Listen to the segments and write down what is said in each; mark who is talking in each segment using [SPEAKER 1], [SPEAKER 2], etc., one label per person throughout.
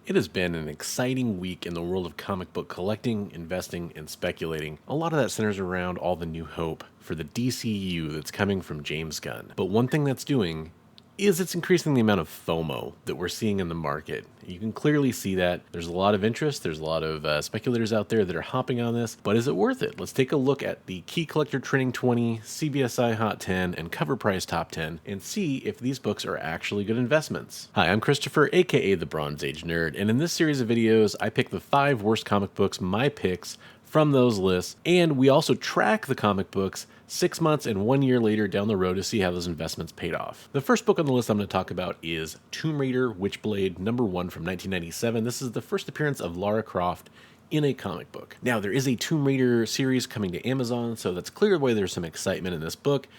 [SPEAKER 1] It has been an exciting week in the world of comic book collecting, investing, and speculating. A lot of that centers around all the new hope for the DCU that's coming from James Gunn. But one thing that's doing is it's increasing the amount of FOMO that we're seeing in the market. You can clearly see that there's a lot of interest, there's a lot of speculators out there that are hopping on this, but is it worth it? Let's take a look at the Key Collector Trending 20, CBSI Hot 10, and COVRPRICE Top 10 and see if these books are actually good investments. Hi, I'm Christopher, aka the Bronze Age Nerd, and in this series of videos, I pick the 5 worst comic books, my picks, from those lists, and we also track the comic books 6 months and 1 year later down the road to see how those investments paid off. The first book on the list I'm going to talk about is Tomb Raider Witchblade #1 from 1997. This is the first appearance of Lara Croft in a comic book. Now, there is a Tomb Raider series coming to Amazon, so that's clear why there's some excitement in this book.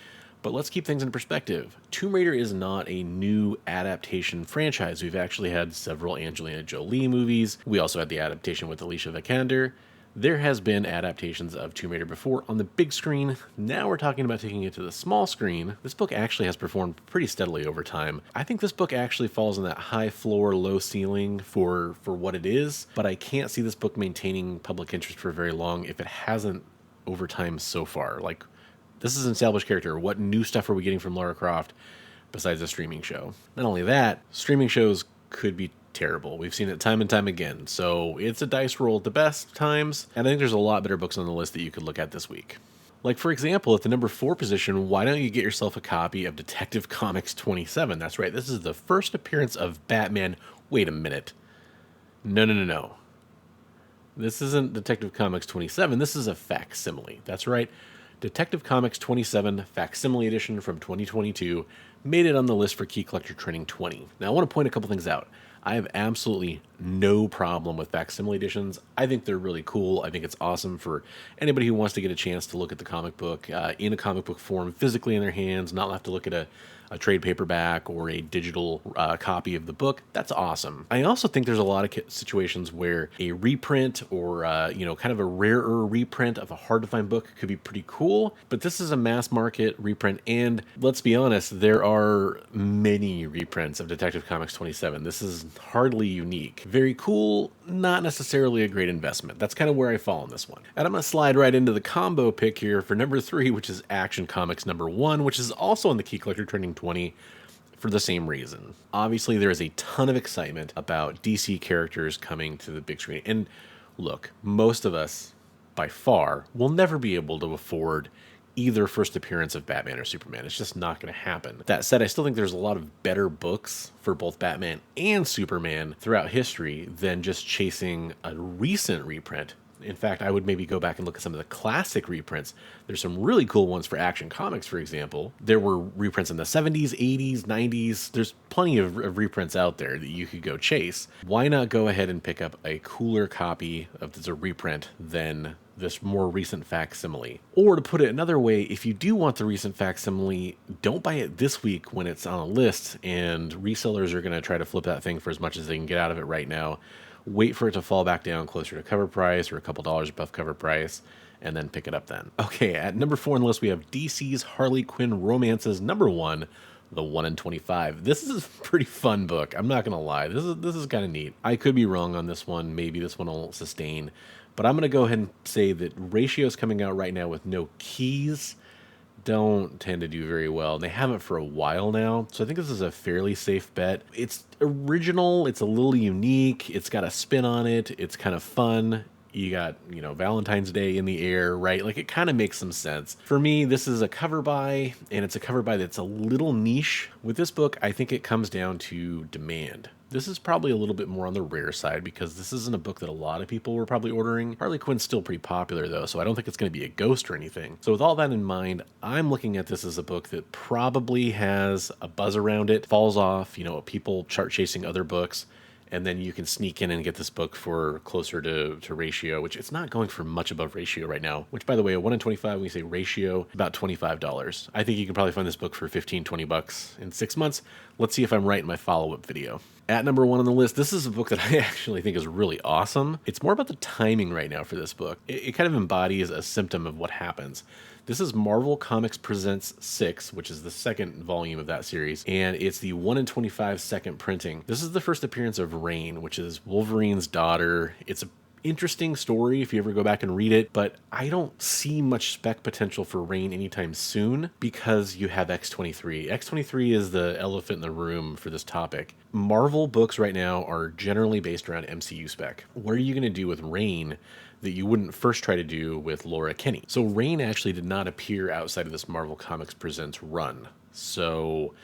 [SPEAKER 1] But let's keep things in perspective. Tomb Raider is not a new adaptation franchise. We've actually had several Angelina Jolie movies. We also had the adaptation with Alicia Vikander. There has been adaptations of Tomb Raider before on the big screen. Now we're talking about taking it to the small screen. This book actually has performed pretty steadily over time. I think this book actually falls in that high floor, low ceiling for what it is, but I can't see this book maintaining public interest for very long if it hasn't over time so far. Like, this is an established character. What new stuff are we getting from Lara Croft besides a streaming show? Not only that, streaming shows could be terrible. We've seen it time and time again, so it's a dice roll at the best times, and I think there's a lot better books on the list that you could look at this week. Like, for example, at the number 4 position, why don't you get yourself a copy of Detective Comics 27? That's right, this is the first appearance of Batman. Wait a minute. No. This isn't Detective Comics 27, this is a facsimile. That's right. Detective Comics 27 Facsimile Edition from 2022 made it on the list for Key Collector Trending 20. Now, I want to point a couple things out. I have absolutely no problem with facsimile editions. I think they're really cool. I think it's awesome for anybody who wants to get a chance to look at the comic book in a comic book form, physically in their hands, not have to look at a trade paperback or a digital copy of the book. That's awesome. I also think there's a lot of situations where a reprint or kind of a rarer reprint of a hard to find book could be pretty cool, but this is a mass market reprint, and let's be honest, there are many reprints of Detective Comics 27. This is hardly unique. Very cool, not necessarily a great investment. That's kind of where I fall on this one. And I'm going to slide right into the combo pick here for number 3, which is Action Comics #1, which is also on the Key Collector Trending 20 for the same reason. Obviously, there is a ton of excitement about DC characters coming to the big screen. And look, most of us, by far, will never be able to afford either first appearance of Batman or Superman. It's just not going to happen. That said, I still think there's a lot of better books for both Batman and Superman throughout history than just chasing a recent reprint. In fact, I would maybe go back and look at some of the classic reprints. There's some really cool ones for Action Comics, for example. There were reprints in the 70s, 80s, 90s. There's plenty of reprints out there that you could go chase. Why not go ahead and pick up a cooler copy of this reprint than this more recent facsimile? Or to put it another way, if you do want the recent facsimile, don't buy it this week when it's on a list and resellers are going to try to flip that thing for as much as they can get out of it right now. Wait for it to fall back down closer to cover price or a couple dollars above cover price, and then pick it up then. Okay, at number 4 on the list, we have DC's Harley Quinn Romances #1, The 1 in 25. This is a pretty fun book. I'm not going to lie. This is kind of neat. I could be wrong on this one. Maybe this one will sustain. But I'm going to go ahead and say that ratios coming out right now with no keys don't tend to do very well. They haven't for a while now, so I think this is a fairly safe bet. It's original, it's a little unique, it's got a spin on it, it's kind of fun. You got, Valentine's Day in the air, right? Like, it kind of makes some sense. For me, this is a cover buy, and it's a cover buy that's a little niche. With this book, I think it comes down to demand. This is probably a little bit more on the rare side because this isn't a book that a lot of people were probably ordering. Harley Quinn's still pretty popular though, so I don't think it's going to be a ghost or anything. So with all that in mind, I'm looking at this as a book that probably has a buzz around it, falls off, people chart chasing other books, and then you can sneak in and get this book for closer to ratio, which it's not going for much above ratio right now, which, by the way, a 1 in 25, when you say ratio, about $25. I think you can probably find this book for $15, $20 in 6 months. Let's see if I'm right in my follow-up video. At number one on the list, this is a book that I actually think is really awesome. It's more about the timing right now for this book. It kind of embodies a symptom of what happens. This is Marvel Comics Presents 6, which is the second volume of that series, and it's the 1 in 25 second printing. This is the first appearance of Rain, which is Wolverine's daughter. It's a interesting story if you ever go back and read it, but I don't see much spec potential for Rain anytime soon because you have X-23. X-23 is the elephant in the room for this topic. Marvel books right now are generally based around MCU spec. What are you going to do with Rain that you wouldn't first try to do with Laura Kinney? So Rain actually did not appear outside of this Marvel Comics Presents run. So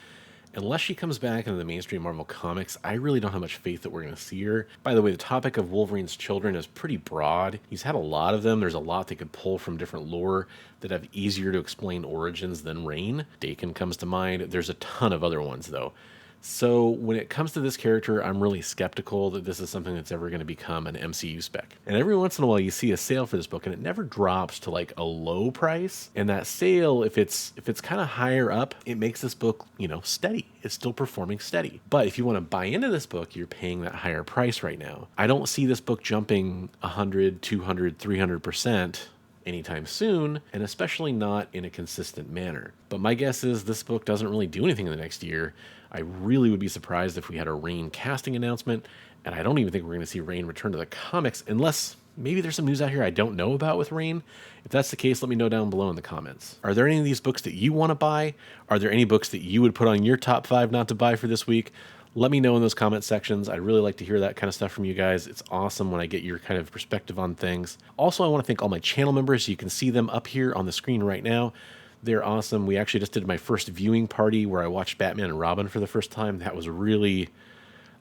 [SPEAKER 1] unless she comes back into the mainstream Marvel Comics, I really don't have much faith that we're going to see her. By the way, the topic of Wolverine's children is pretty broad. He's had a lot of them. There's a lot they could pull from different lore that have easier to explain origins than Rain. Daken comes to mind. There's a ton of other ones, though. So when it comes to this character, I'm really skeptical that this is something that's ever going to become an MCU spec. And every once in a while you see a sale for this book and it never drops to like a low price. And that sale, if it's kind of higher up, it makes this book, steady. It's still performing steady. But if you want to buy into this book, you're paying that higher price right now. I don't see this book jumping 100, 200, 300% anytime soon, and especially not in a consistent manner. But my guess is this book doesn't really do anything in the next year. I really would be surprised if we had a Rain casting announcement, and I don't even think we're going to see Rain return to the comics unless maybe there's some news out here I don't know about with Rain. If that's the case, let me know down below in the comments. Are there any of these books that you want to buy? Are there any books that you would put on your top 5 not to buy for this week? Let me know in those comment sections. I'd really like to hear that kind of stuff from you guys. It's awesome when I get your kind of perspective on things. Also, I want to thank all my channel members. You can see them up here on the screen right now. They're awesome. We actually just did my first viewing party where I watched Batman and Robin for the first time. That was really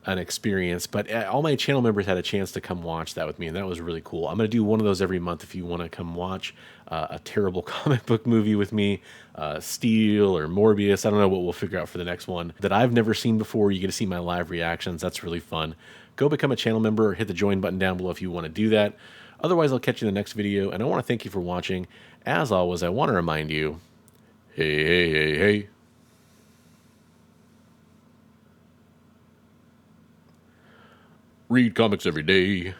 [SPEAKER 1] an experience, but all my channel members had a chance to come watch that with me, and that was really cool. I'm going to do one of those every month if you want to come watch a terrible comic book movie with me, Steel or Morbius. I don't know what we'll figure out for the next one that I've never seen before. You get to see my live reactions. That's really fun. Go become a channel member or hit the join button down below if you want to do that. Otherwise, I'll catch you in the next video, and I want to thank you for watching. As always, I want to remind you, hey, hey, hey, hey. Read comics every day.